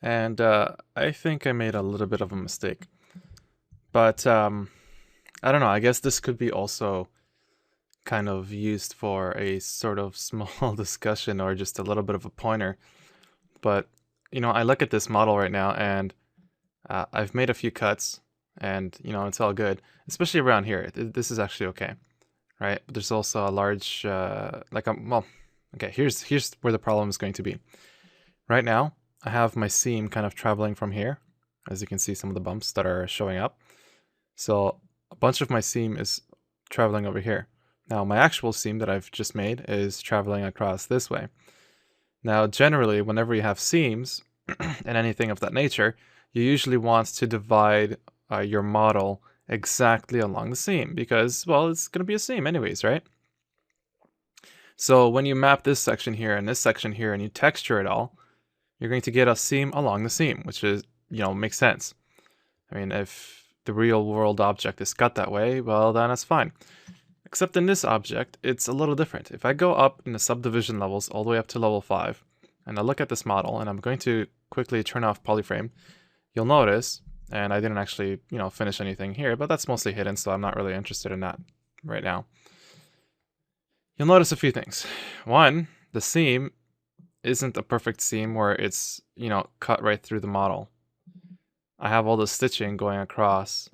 And I think I made a little bit of a mistake. But I don't know, I guess this could be also kind of used for a sort of small discussion or just a little bit of a pointer. But, I look at this model right now and I've made a few cuts and, it's all good, especially around here. This is actually okay, right? But there's also a large, well, okay, here's where the problem is going to be. Right now, I have my seam kind of traveling from here. As you can see, some of the bumps that are showing up. So a bunch of my seam is traveling over here. Now my actual seam that I've just made is traveling across this way. Now generally, whenever you have seams and anything of that nature, you usually want to divide your model exactly along the seam because, well, it's going to be a seam anyways, right? So when you map this section here and this section here and you texture it all, you're going to get a seam along the seam, which is, makes sense. I mean, if the real world object is cut that way, well, then that's fine. Except in this object, it's a little different. If I go up in the subdivision levels all the way up to level 5, and I look at this model, and I'm going to quickly turn off polyframe, you'll notice, and I didn't actually, finish anything here, but that's mostly hidden, so I'm not really interested in that right now. You'll notice a few things. One, the seam isn't a perfect seam where it's, cut right through the model. I have all the stitching going across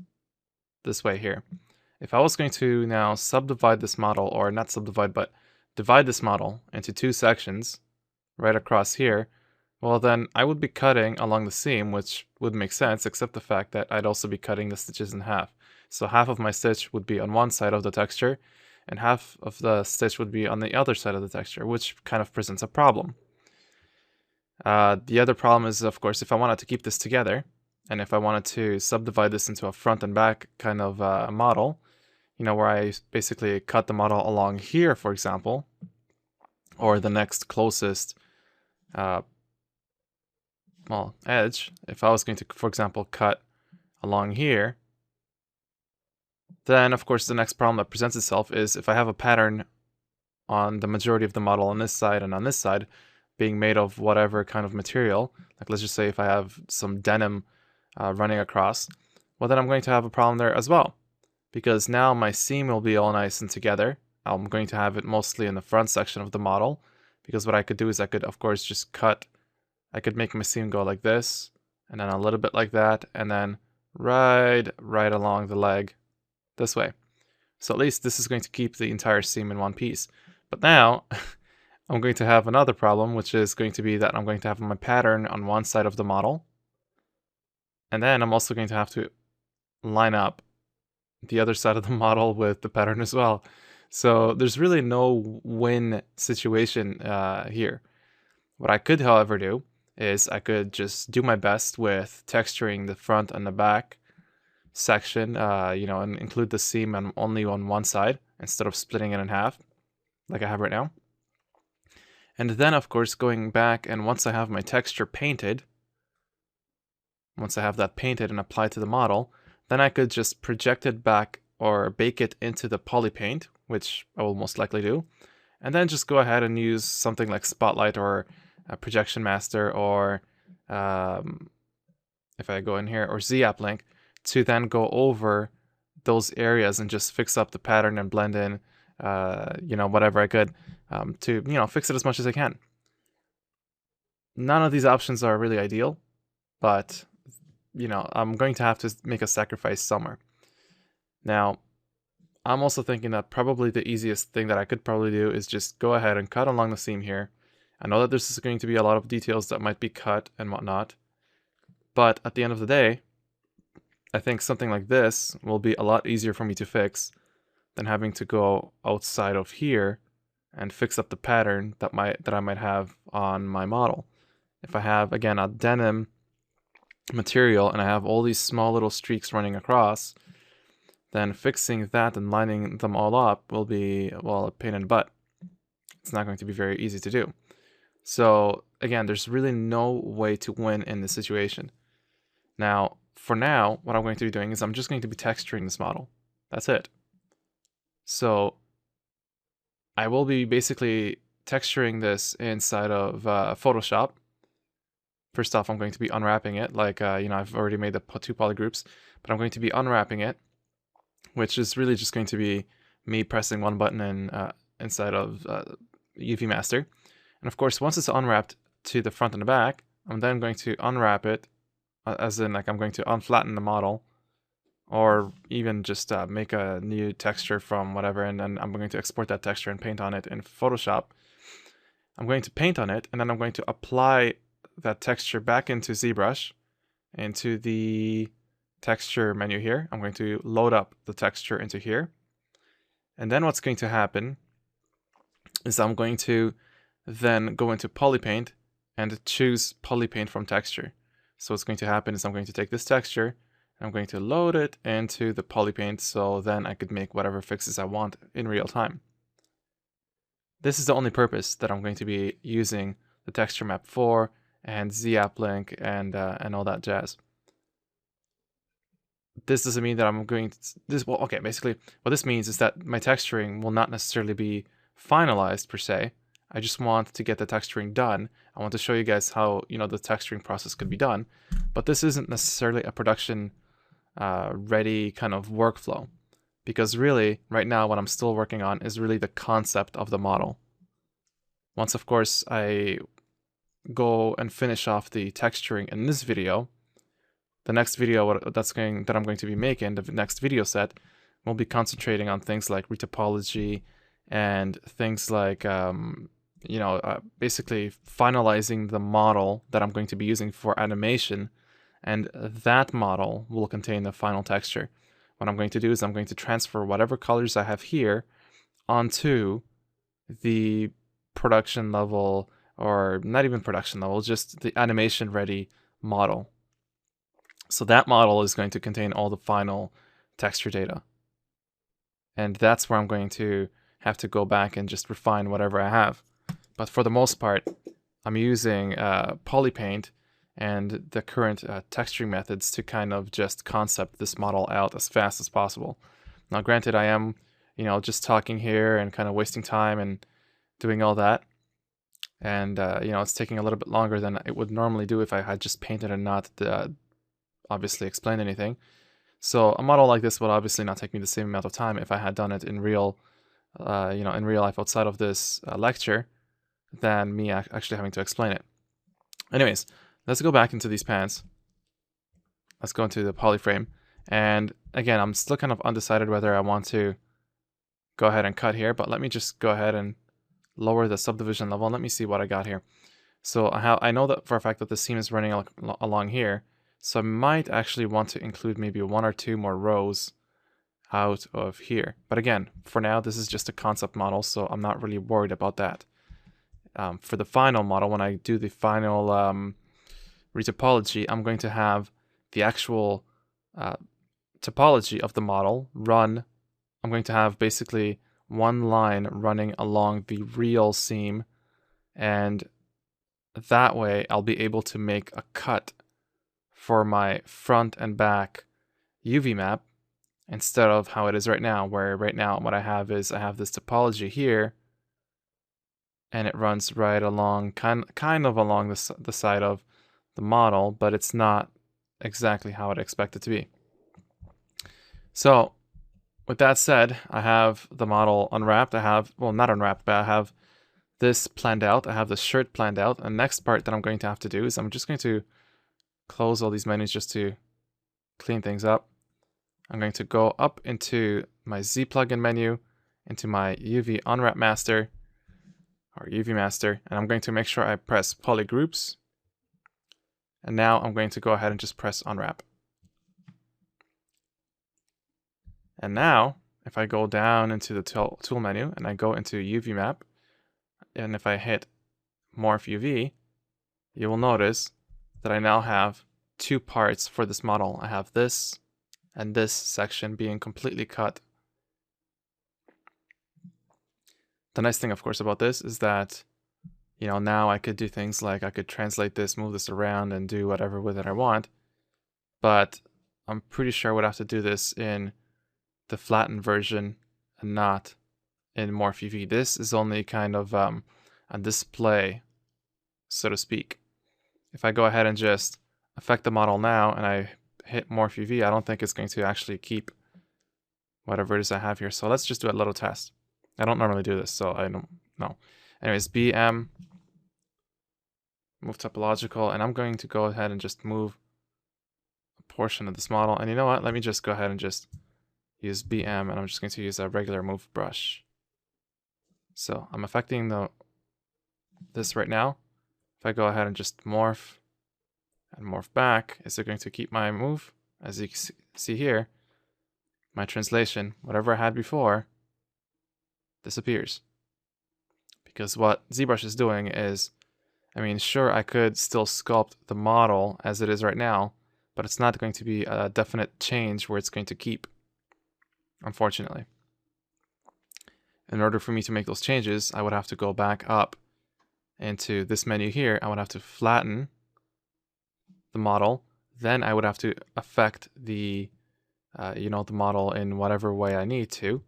this way here. If I was going to now subdivide this model, or not subdivide, but divide this model into two sections right across here, well then I would be cutting along the seam, which would make sense, except the fact that I'd also be cutting the stitches in half. So half of my stitch would be on one side of the texture, and half of the stitch would be on the other side of the texture, which kind of presents a problem. The other problem is, of course, if I wanted to keep this together, and if I wanted to subdivide this into a front and back kind of model, where I basically cut the model along here, for example, or the next closest edge, if I was going to, for example, cut along here, then of course the next problem that presents itself is if I have a pattern on the majority of the model on this side and on this side being made of whatever kind of material, like let's just say if I have some denim running across, well then I'm going to have a problem there as well, because now my seam will be all nice and together. I'm going to have it mostly in the front section of the model, because what I could do is I could, of course, just I could make my seam go like this, and then a little bit like that, and then right along the leg this way. So at least this is going to keep the entire seam in one piece. But now I'm going to have another problem, which is going to be that I'm going to have my pattern on one side of the model, and then I'm also going to have to line up the other side of the model with the pattern as well. So there's really no win situation here. What I could, however, do is I could just do my best with texturing the front and the back section, and include the seam only on one side instead of splitting it in half like I have right now. And then, of course, going back, and once I have my texture painted, once I have that painted and applied to the model, then I could just project it back or bake it into the poly paint, which I will most likely do, and then just go ahead and use something like Spotlight or Projection Master, or if I go in here, or ZAppLink, to then go over those areas and just fix up the pattern and blend in, whatever I could to, fix it as much as I can. None of these options are really ideal, but, I'm going to have to make a sacrifice somewhere. Now, I'm also thinking that probably the easiest thing that I could probably do is just go ahead and cut along the seam here. I know that this is going to be a lot of details that might be cut and whatnot, but at the end of the day, I think something like this will be a lot easier for me to fix than having to go outside of here and fix up the pattern that I might have on my model. If I have, again, a denim material and I have all these small little streaks running across, then fixing that and lining them all up will be, well, a pain in the butt. It's not going to be very easy to do. So again, there's really no way to win in this situation. Now, for now, what I'm going to be doing is I'm just going to be texturing this model. That's it. So I will be basically texturing this inside of Photoshop. First off, I'm going to be unwrapping it, like, I've already made the 2 poly groups, but I'm going to be unwrapping it, which is really just going to be me pressing one button inside of UV Master. And of course, once it's unwrapped to the front and the back, I'm then going to unwrap it, as in, like, I'm going to unflatten the model, or even just make a new texture from whatever, and then I'm going to export that texture and paint on it in Photoshop. I'm going to paint on it, and then I'm going to apply that texture back into ZBrush, into the texture menu here. I'm going to load up the texture into here. And then what's going to happen is I'm going to then go into Polypaint and choose Polypaint from texture. So what's going to happen is I'm going to take this texture, I'm going to load it into the Polypaint, so then I could make whatever fixes I want in real time. This is the only purpose that I'm going to be using the texture map for, and ZAppLink and all that jazz. This doesn't mean that I'm going to, basically what this means is that my texturing will not necessarily be finalized per se. I just want to get the texturing done. I want to show you guys how, the texturing process could be done, but this isn't necessarily a production ready kind of workflow, because really right now what I'm still working on is really the concept of the model. Once, of course, I go and finish off the texturing in this video, the next video that I'm going to be making, the next video set, will be concentrating on things like retopology and things like basically finalizing the model that I'm going to be using for animation, and that model will contain the final texture. What I'm going to do is I'm going to transfer whatever colors I have here onto the production level, or not even production level, just the animation ready model. So that model is going to contain all the final texture data. And that's where I'm going to have to go back and just refine whatever I have. But for the most part, I'm using Polypaint and the current texturing methods to kind of just concept this model out as fast as possible. Now, granted, I am, just talking here and kind of wasting time and doing all that. And, it's taking a little bit longer than it would normally do if I had just painted and not obviously explained anything. So a model like this would obviously not take me the same amount of time if I had done it in real, in real life outside of this lecture, than me actually having to explain it. Anyways, let's go back into these pans. Let's go into the polyframe. And again, I'm still kind of undecided whether I want to go ahead and cut here, but let me just go ahead and lower the subdivision level. Let me see what I got here. So I know that for a fact that the seam is running along here, so I might actually want to include maybe 1 or 2 more rows out of here. But again, for now, this is just a concept model, so I'm not really worried about that. For the final model, when I do the final retopology, I'm going to have the actual topology of the model run. I'm going to have basically one line running along the real seam, and that way I'll be able to make a cut for my front and back UV map, instead of how it is right now, where right now what I have is I have this topology here, and it runs right along, kind of along the side of the model, but it's not exactly how I'd expect it to be. So with that said, I have the model unwrapped. I have, well, not unwrapped, but I have this planned out. I have the shirt planned out. And next part that I'm going to have to do is I'm just going to close all these menus just to clean things up. I'm going to go up into my Z plugin menu, into my UV Unwrap Master, or UV Master, and I'm going to make sure I press Poly Groups. And now I'm going to go ahead and just press Unwrap. And now, if I go down into the tool menu and I go into UV Map, and if I hit Morph UV, you will notice that I now have 2 parts for this model. I have this and this section being completely cut. The nice thing, of course, about this is that, now I could do things like I could translate this, move this around, and do whatever with it I want. But I'm pretty sure I would have to do this in the flattened version and not in Morph UV. This is only kind of a display, so to speak. if I go ahead and just affect the model now and I hit morph UV, I don't think it's going to actually keep whatever it is I have here. So let's just do a little test. I don't normally do this, so I don't know. Anyways, BM, move topological, and I'm going to go ahead and just move a portion of this model. And you know what? Let me just go ahead and just use BM, and I'm just going to use a regular move brush. So I'm affecting this right now. If I go ahead and just morph and morph back, is it going to keep my move? As you can see here, my translation, whatever I had before, disappears. Because what ZBrush is doing is, I mean, sure, I could still sculpt the model as it is right now, but it's not going to be a definite change where it's going to keep, unfortunately. In order for me to make those changes, I would have to go back up into this menu here. I would have to flatten the model. Then I would have to affect the, the model in whatever way I need to.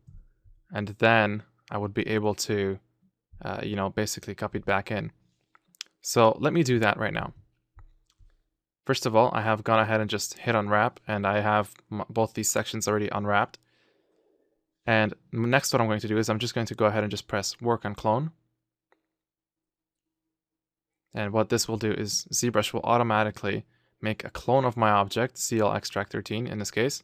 And then I would be able to, basically copy it back in. So let me do that right now. First of all, I have gone ahead and just hit unwrap, and I have both these sections already unwrapped. And next what I'm going to do is I'm just going to go ahead and just press work on clone. And what this will do is ZBrush will automatically make a clone of my object, CL extract 13 in this case.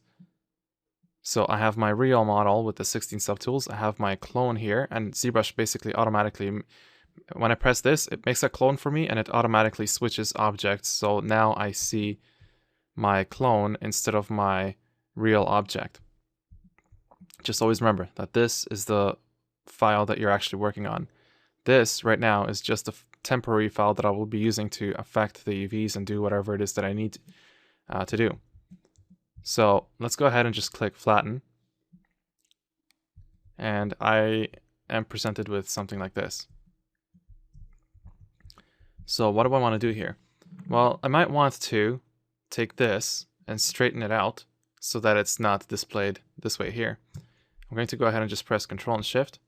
So I have my real model with the 16 subtools. I have my clone here, and ZBrush basically automatically, when I press this, it makes a clone for me and it automatically switches objects. So now I see my clone instead of my real object. Just always remember that this is the file that you're actually working on. This right now is just a temporary file that I will be using to affect the UVs and do whatever it is that I need to do. So let's go ahead and just click flatten. And I am presented with something like this. So what do I want to do here? Well, I might want to take this and straighten it out so that it's not displayed this way here. I'm going to go ahead and just press Ctrl and Shift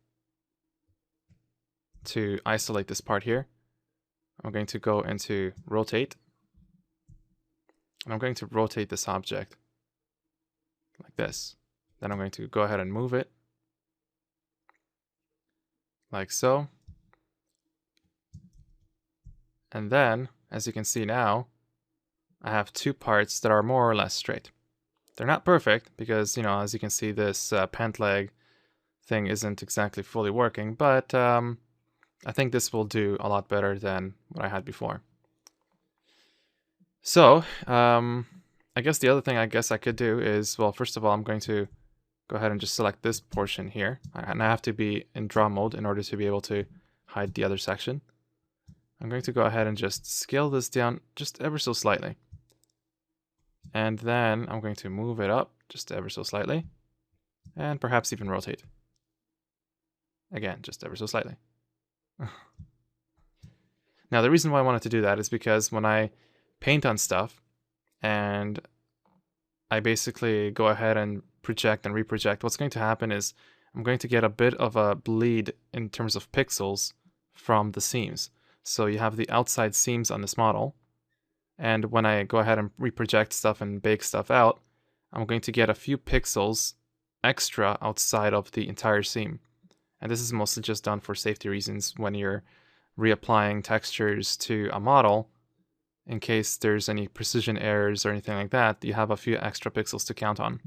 to isolate this part here. I'm going to go into rotate, and I'm going to rotate this object like this. Then I'm going to go ahead and move it like so. And then, as you can see now, I have two parts that are more or less straight. They're not perfect because, as you can see, this pant leg thing isn't exactly fully working, but I think this will do a lot better than what I had before. So, I guess the other thing I could do is, well, first of all, I'm going to go ahead and just select this portion here. And I have to be in draw mode in order to be able to hide the other section. I'm going to go ahead and just scale this down just ever so slightly. And then I'm going to move it up just ever so slightly. And perhaps even rotate. Again, just ever so slightly. Now, the reason why I wanted to do that is because when I paint on stuff and I basically go ahead and project and reproject, what's going to happen is I'm going to get a bit of a bleed in terms of pixels from the seams. So you have the outside seams on this model, and when I go ahead and reproject stuff and bake stuff out, I'm going to get a few pixels extra outside of the entire seam. And this is mostly just done for safety reasons when you're reapplying textures to a model. In case there's any precision errors or anything like that, you have a few extra pixels to count on.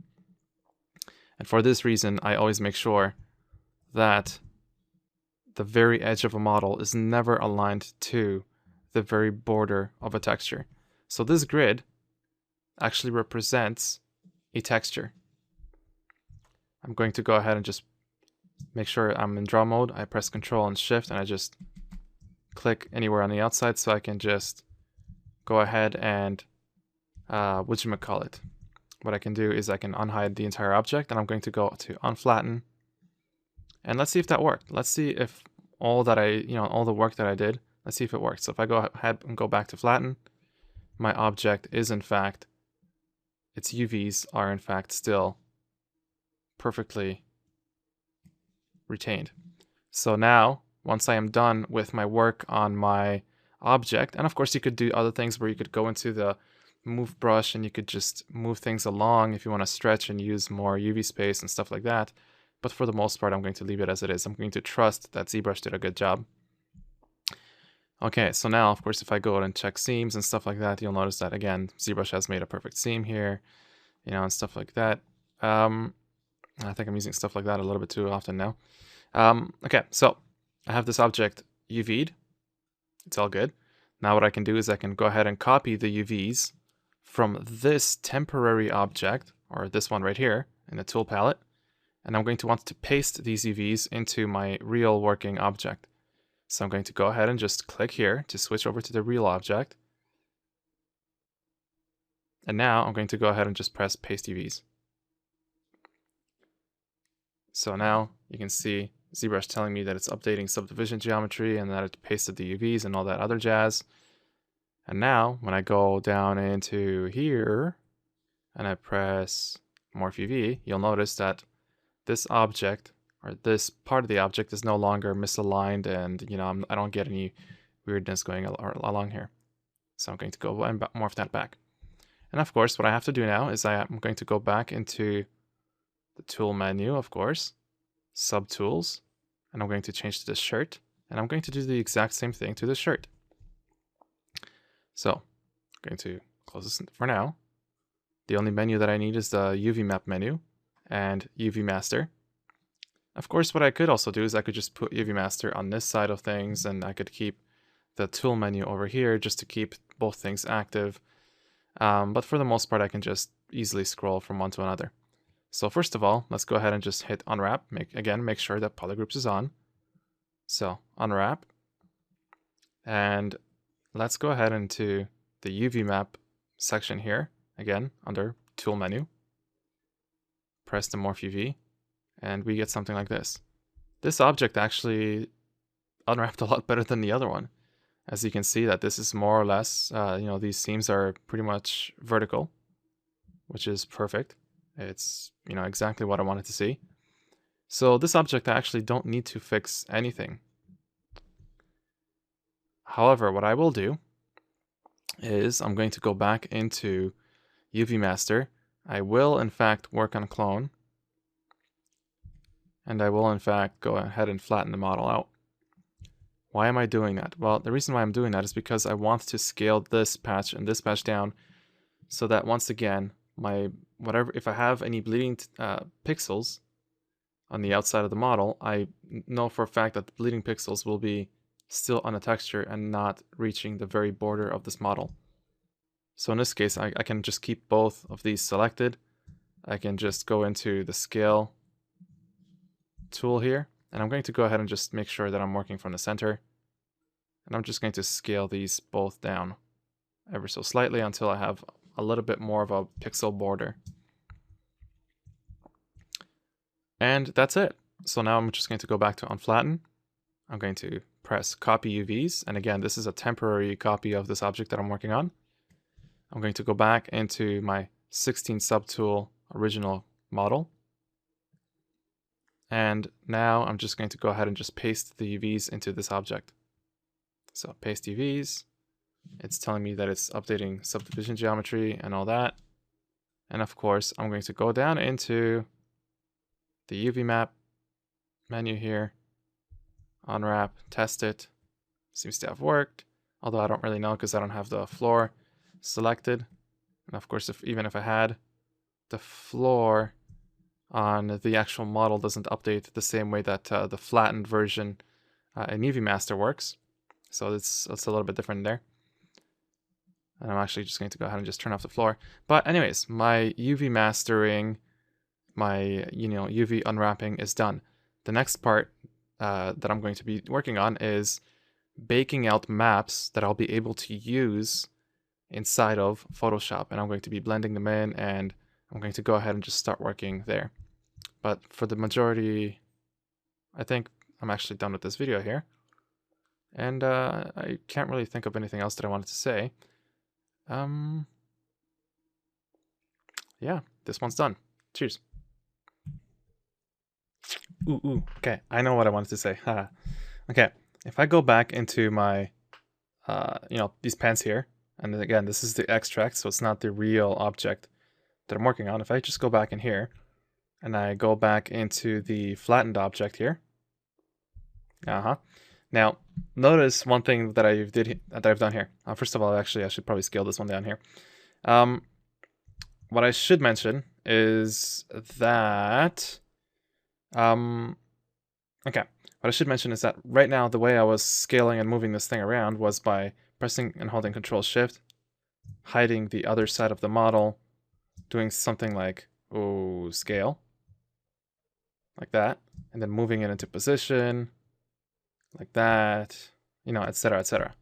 And for this reason, I always make sure that the very edge of a model is never aligned to the very border of a texture. So this grid actually represents a texture. I'm going to go ahead and just make sure I'm in draw mode. I press Ctrl and Shift and I just click anywhere on the outside so I can just go ahead and whatchamacallit. What I can do is I can unhide the entire object, and I'm going to go to unflatten. And let's see if that worked. Let's see if all that all the work that I did, let's see if it works. So if I go ahead and go back to flatten, my object is in fact, its UVs are in fact still perfectly retained. So now, once I am done with my work on my object. And of course, you could do other things where you could go into the move brush and you could just move things along if you want to stretch and use more UV space and stuff like that. But for the most part, I'm going to leave it as it is. I'm going to trust that ZBrush did a good job. Okay, so now, of course, if I go out and check seams and stuff like that, you'll notice that, again, ZBrush has made a perfect seam here, you know, and stuff like that. I think I'm using stuff like that a little bit too often now. Okay, so I have this object UV'd. It's all good. Now what I can do is I can go ahead and copy the UVs from this temporary object, or this one right here, in the tool palette. And I'm going to want to paste these UVs into my real working object. So I'm going to go ahead and just click here to switch over to the real object. And now I'm going to go ahead and just press paste UVs. So now you can see ZBrush telling me that it's updating subdivision geometry and that it pasted the UVs and all that other jazz. And now when I go down into here and I press morph UV, you'll notice that this object, or this part of the object, is no longer misaligned, and you know, I don't get any weirdness going along here. So I'm going to go and morph that back. And of course, what I have to do now is I'm going to go back into the tool menu, of course, subtools, and I'm going to change to the shirt, and I'm going to do the exact same thing to the shirt. So I'm going to close this for now. The only menu that I need is the UV map menu and UV master. Of course, what I could also do is I could just put UV master on this side of things, and I could keep the tool menu over here just to keep both things active. But for the most part, I can just easily scroll from one to another. So first of all, let's go ahead and just hit unwrap. Make sure that polygroups is on. So unwrap. And let's go ahead into the UV map section here, again, under tool menu. Press the morph UV, and we get something like this. This object actually unwrapped a lot better than the other one. As you can see that this is more or less, you know, these seams are pretty much vertical, which is perfect. It's, you know, exactly what I wanted to see. So this object, I actually don't need to fix anything. However, what I will do is I'm going to go back into UV master. I will in fact work on clone, and I will in fact go ahead and flatten the model out. Why am I doing that? Well, the reason why I'm doing that is because I want to scale this patch and this patch down so that once again, if I have any bleeding pixels on the outside of the model, I know for a fact that the bleeding pixels will be still on a texture and not reaching the very border of this model. So in this case, I can just keep both of these selected. I can just go into the scale tool here, and I'm going to go ahead and just make sure that I'm working from the center. And I'm just going to scale these both down ever so slightly until I have a little bit more of a pixel border. And that's it. So now I'm just going to go back to unflatten. I'm going to press copy UVs. And again, this is a temporary copy of this object that I'm working on. I'm going to go back into my 16 subtool original model. And now I'm just going to go ahead and just paste the UVs into this object. So paste UVs. It's telling me that it's updating subdivision geometry and all that. And of course, I'm going to go down into the UV map menu here, unwrap, test it. Seems to have worked, although I don't really know because I don't have the floor selected. And of course, even if I had, the floor on the actual model doesn't update the same way that the flattened version in UV master works. So it's a little bit different there. And I'm actually just going to go ahead and just turn off the floor. But anyways, my UV mastering, my UV unwrapping is done. The next part that I'm going to be working on is baking out maps that I'll be able to use inside of Photoshop, and I'm going to be blending them in, and I'm going to go ahead and just start working there. But for the majority, I think I'm actually done with this video here, and I can't really think of anything else that I wanted to say. Yeah, this one's done. Cheers. Okay, I know what I wanted to say. Okay, if I go back into my you know, these pants here. And then again, this is the extract, so it's not the real object that I'm working on. If I just go back in here and I go back into the flattened object here. Now, notice one thing that I've done here. First of all, actually, I should probably scale this one down here. What I should mention is that, okay, what I should mention is that right now the way I was scaling and moving this thing around was by pressing and holding Control Shift, hiding the other side of the model, doing something like, scale, like that, and then moving it into position, like that, you know, etc., etc.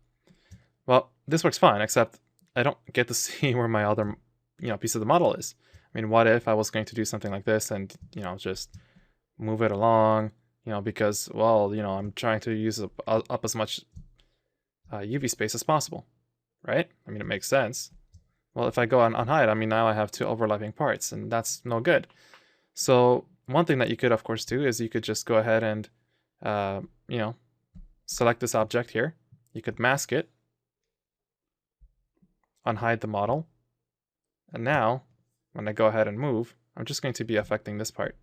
Well, this works fine, except I don't get to see where my other, you know, piece of the model is. I mean, what if I was going to do something like this and, you know, just move it along, you know, because, well, you know, I'm trying to use up as much UV space as possible, right? I mean, it makes sense. Well, if I go on hide, I mean, now I have two overlapping parts, and that's no good. So one thing that you could, of course, do is you could just go ahead and, you know, select this object here. You could mask it, unhide the model, and now when I go ahead and move, I'm just going to be affecting this part.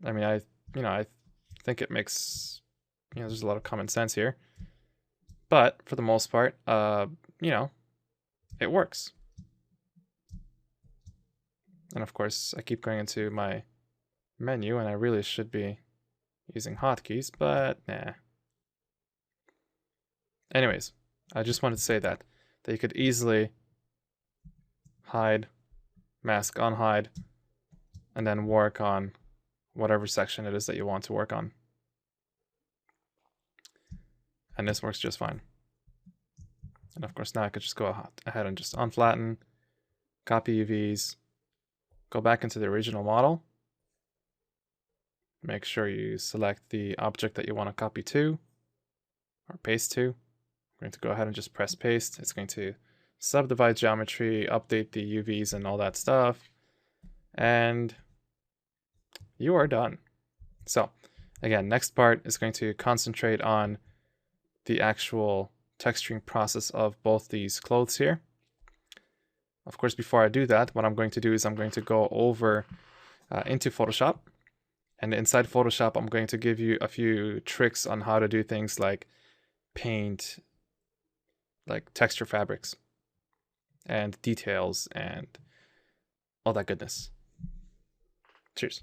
I mean, I think it makes, you know, there's a lot of common sense here, but for the most part, you know, it works. And of course, I keep going into my menu, and I really should be using hotkeys, but nah. Anyways, I just wanted to say that you could easily hide, mask, unhide, and then work on whatever section it is that you want to work on. And this works just fine. And of course, now I could just go ahead and just unflatten, copy UVs, go back into the original model, make sure you select the object that you want to copy to or paste to. I'm going to go ahead and just press paste. It's going to subdivide geometry, update the UVs and all that stuff, and you are done. So again, next part is going to concentrate on the actual texturing process of both these clothes here. Of course, before I do that, what I'm going to do is I'm going to go over into Photoshop, and inside Photoshop I'm going to give you a few tricks on how to do things like paint, like texture fabrics and details and all that goodness. Cheers.